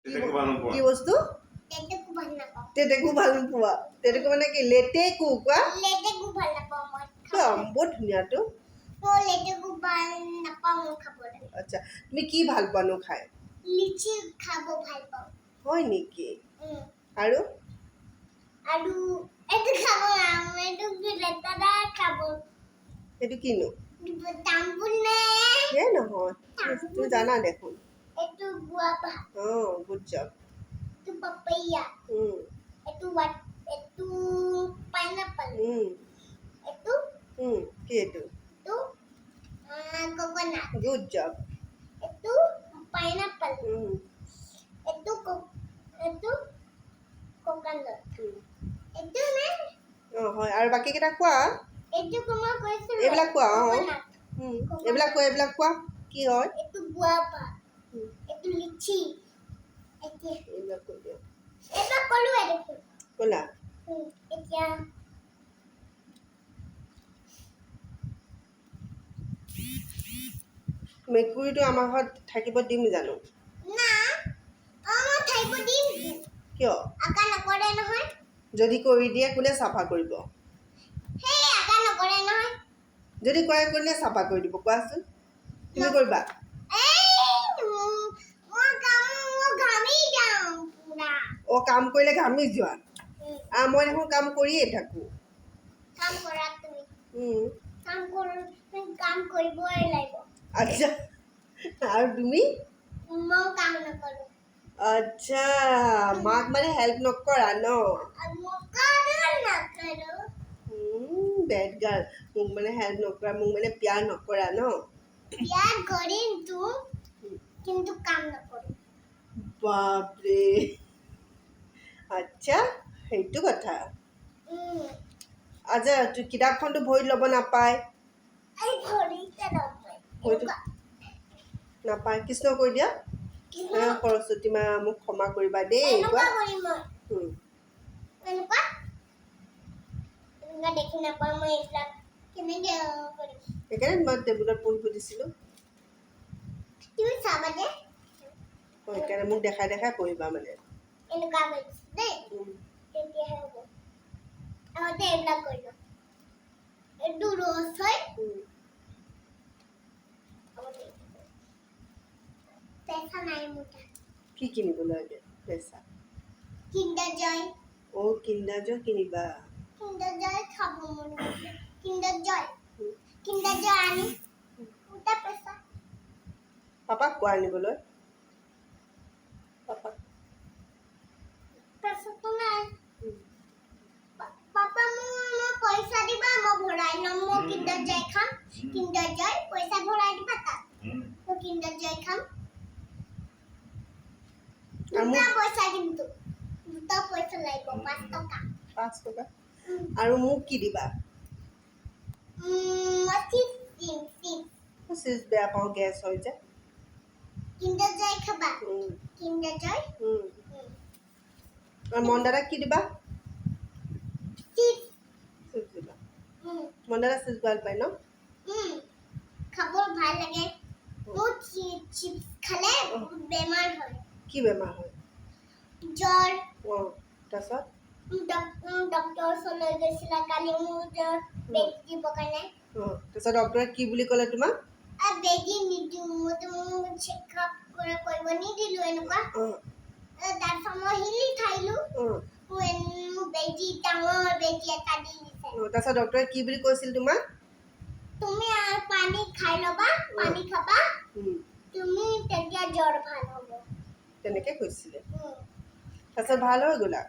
কি বস্তু তেতেকু ভাল নোপোৱা তেতেকু মানে কি লেটেকু কোৱা বহুত ধুনীয়াটো আচ্ছা তুমি কি ভাল পোৱানো খাই হয় নেকি আৰু সেইটো কিনো নহয় তুমি জানা দেখোন গুড জব কি এইটো গুড জব হয় আৰু বাকী কেইটা কোৱা এইবিলাক কোৱা এইবিলাক কোৱা কি হয় এইবিলাক কৈ দিয়া ক'লা মেকুৰীটো আমাৰ ঘৰত থাকিব দিম জানো কিয় যদি কৰি দিয়ে কোনে চাফা কৰিব যদি কৰে কোনে চাফা কৰি দিব কোৱাচোন তুমি কৰিবা কাম কৰিলে ঘামি যোৱা মই দেখোন কাম কৰিয়ে থাকোঁ আচ্ছা আৰু তুমি আচ্ছা মাক মানে হেল্প নকৰা ন বেড গাৰ্ল মোক মানে হেল্প নকৰা মোক মানে প্যাৰ নকৰা ন বাপৰে আচ্ছা সেইটো কথা আচ্ছা কিতাপখনতো ভৰিত ল'ব নাপায় নাপায় কৃষ্ণ কৈ দিয়া সৰস্বতী মা মোক ক্ষমা কৰিবা দেই সেইকাৰণে মই টেবুলত পঢ়িব দিছিলোঁ সেইকাৰণে মোক দেখাই দেখাই পঢ়িবা মানে কি কিনিব লাগে পইচা কিণ্ডাৰ জয় কিনিবা পাপাক কোৱা আনিবলৈ পাপাক পাঁচ টকা আৰু মোক কি দিবা চিজ বেয়া পাওঁ গেছ হৈ যায় আৰু মন দাদাক কি দিবা চিজ দিবা মন দাদা চিজ ভাল পায় ন কি বেমাৰ হয় জ্বৰ তাৰপিছত তাৰপিছত ডক্টৰে কি বুলি ক'লে তোমাক তাৰপিছত ডক্টৰে কি বুলি কৈছিল তোমাক তেনেকে কৈছিলে তাৰপিছত ভাল হৈ গ'লা